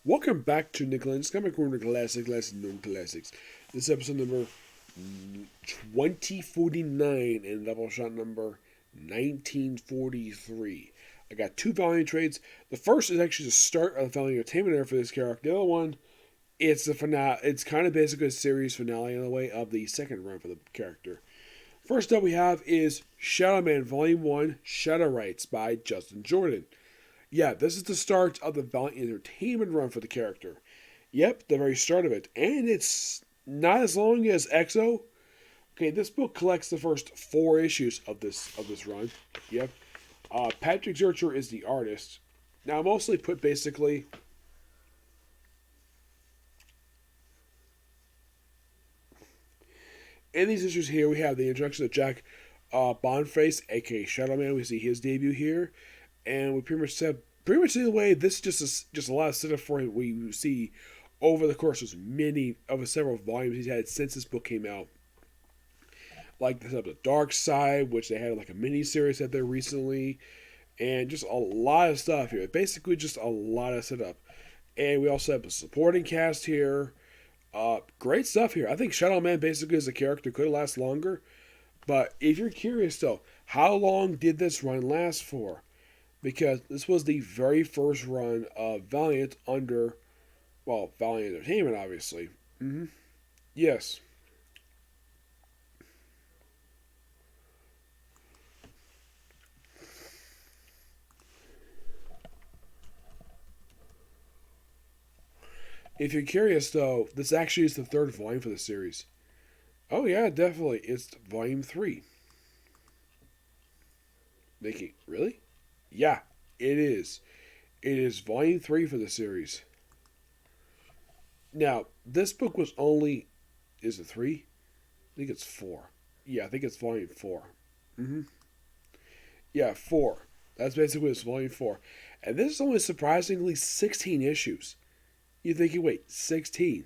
Welcome back to Lenz, Comic Corner Classic, Lesson Known Classics. This is episode number 2049 and Doubleshot number 1943. I got two volume trades. The first is actually the start of the volume entertainment era for this character. The other one, it's the finale. It's kind of basically a series finale in a way of the second run for the character. First up we have is Shadowman Volume 1, RItes by Justin Jordan. Yeah, this is the start of the Valiant Entertainment run for the character. Yep, the very start of it. And it's not as long as EXO. Okay, this book collects the first 4 issues of this run. Yep. Patrick Zurcher is the artist. Now, mostly put basically... in these issues here, we have the introduction of Jack Boniface, aka Shadowman. We see his debut here. And we pretty much see the way this is just a lot of setup for him we see over the course of several volumes he's had since this book came out. Like the Dark Side, which they had like a mini series out there recently, and just a lot of stuff here. Basically, just a lot of setup. And we also have a supporting cast here. Great stuff here. I think Shadowman basically as a character could last longer. But if you're curious though, how long did this run last for? Because this was the very first run of Valiant under, well, Valiant Entertainment, obviously. Yes. If you're curious, though, this actually is the third volume for the series. Oh, yeah, definitely. It's Volume 3. Really? Yeah, it is. It is Volume 3 for the series. Now, this book was only... is it 3? I think it's 4. Yeah, I think it's Volume 4. Yeah, 4. That's basically it's Volume 4. And this is only surprisingly 16 issues. You're thinking, wait, 16?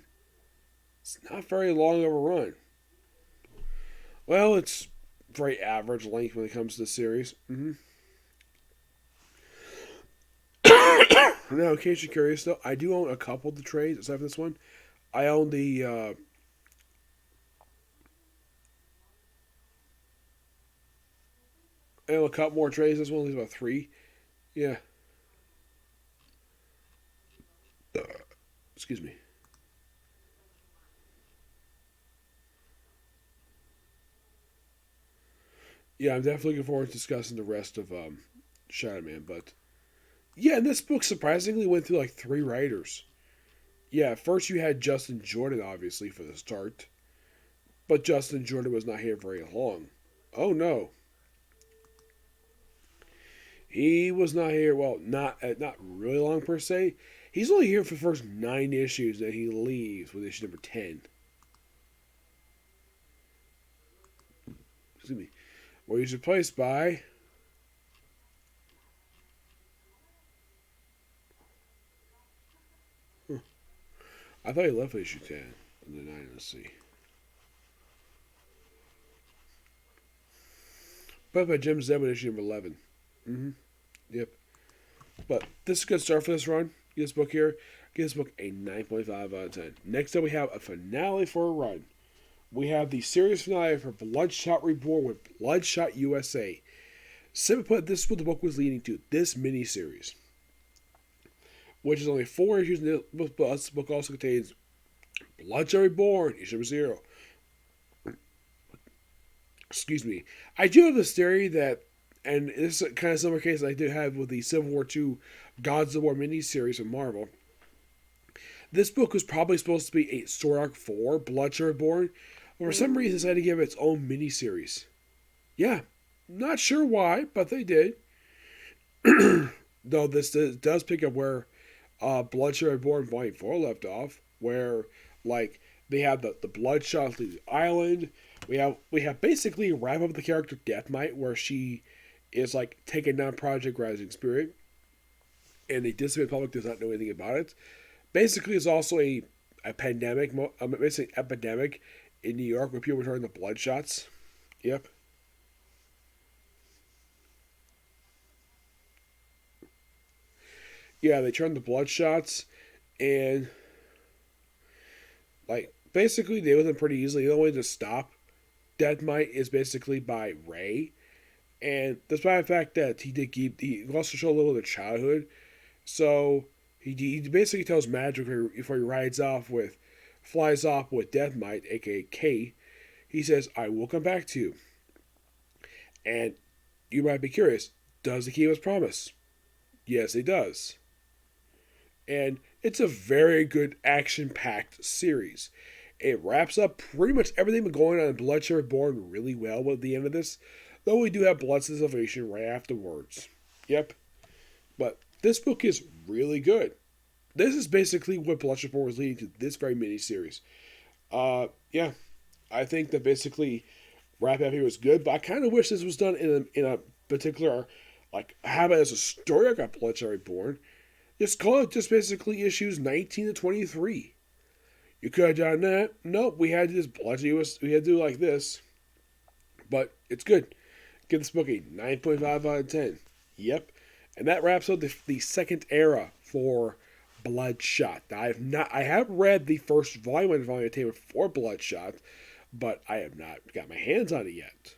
It's not very long of a run. Well, it's very average length when it comes to the series. Now, in case you're curious, though, I do own a couple of the trades aside from this one. I own the I own a couple more trades. This one is about 3. Yeah. Excuse me. Yeah, I'm definitely looking forward to discussing the rest of Shadowman, but yeah, and this book surprisingly went through like 3 writers. Yeah, first you had Justin Jordan, obviously, for the start. But Justin Jordan was not here very long. Oh, no. He was not here, well, not really long per se. He's only here for the first 9 issues, and he leaves with issue number 10. Excuse me. Where he's replaced by... I thought he left issue 10 and the 9. Let's see. But by Jim Zeb with issue number 11. Yep. But this is a good start for this run. Give this book here. Give this book a 9.5 out of 10. Next up, we have a finale for a run. We have the series finale for Bloodshot Reborn with Bloodshot U.S.A. Simply put, this is what the book was leading to. This miniseries, which is only 4 issues. This book also contains Bloodshot Reborn, issue number 0. Excuse me. I do have this theory that, and this is kind of similar case I did have with the Civil War II Gods of War miniseries of Marvel. This book was probably supposed to be a story arc for Bloodshot Reborn, but for some reason decided to give it its own miniseries. Yeah, not sure why, but they did. Though this does pick up where Bloodshot Reborn Volume 4 left off, where like they have the Bloodshot leave the island. We have basically a wrap up of the character Death Knight, where she is like taking down Project Rising Spirit, and the dissident public does not know anything about it. Basically, it's also a pandemic, basically epidemic in New York where people are turning to Bloodshots. Yep. Yeah, they turned the Bloodshots, And like basically deal with them pretty easily. The only way to stop Death Might is basically by Ray. And despite the fact that he also showed a little of the childhood, so he basically tells Magic before he flies off with Death Might, aka K. He says, "I will come back to you." And you might be curious, does he keep his promise? Yes, he does. And it's a very good action-packed series. It wraps up pretty much everything been going on in Bloodshot Reborn really well at the end of this, though we do have Bloodshot Salvation right afterwards. Yep. But this book is really good. This is basically what Bloodshot Reborn was leading to this very miniseries. Yeah, I think that basically Wrap Up here was good, but I kind of wish this was done in a particular, like, have it as a story arc of Bloodshot Reborn. Just call it just basically issues 19 to 23. You could have done that. Nope, we had to just Bloodshot U.S. We had to do it like this. But it's good. Give this book a 9.5 out of 10. Yep. And that wraps up the second era for Bloodshot. Now, I have read the first volume of Volume Entertainment for Bloodshot, but I have not got my hands on it yet.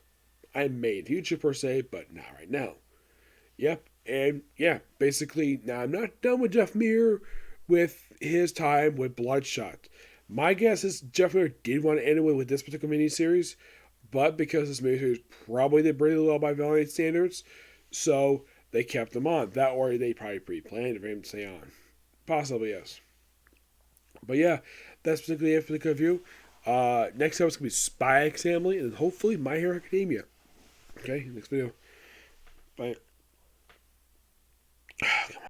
I may in future per se, but not right now. Yep. And yeah, basically, now I'm not done with Jeff Lemire with his time with Bloodshot. My guess is Jeff Lemire did want to end it with this particular miniseries, but because this miniseries probably did pretty well by Valiant standards, so they kept him on. That or they probably pre-planned for him to stay on. Possibly, yes. But yeah, that's basically it for the review. Next up is going to be Spy X Family and hopefully My Hero Academia. Okay, next video. Bye.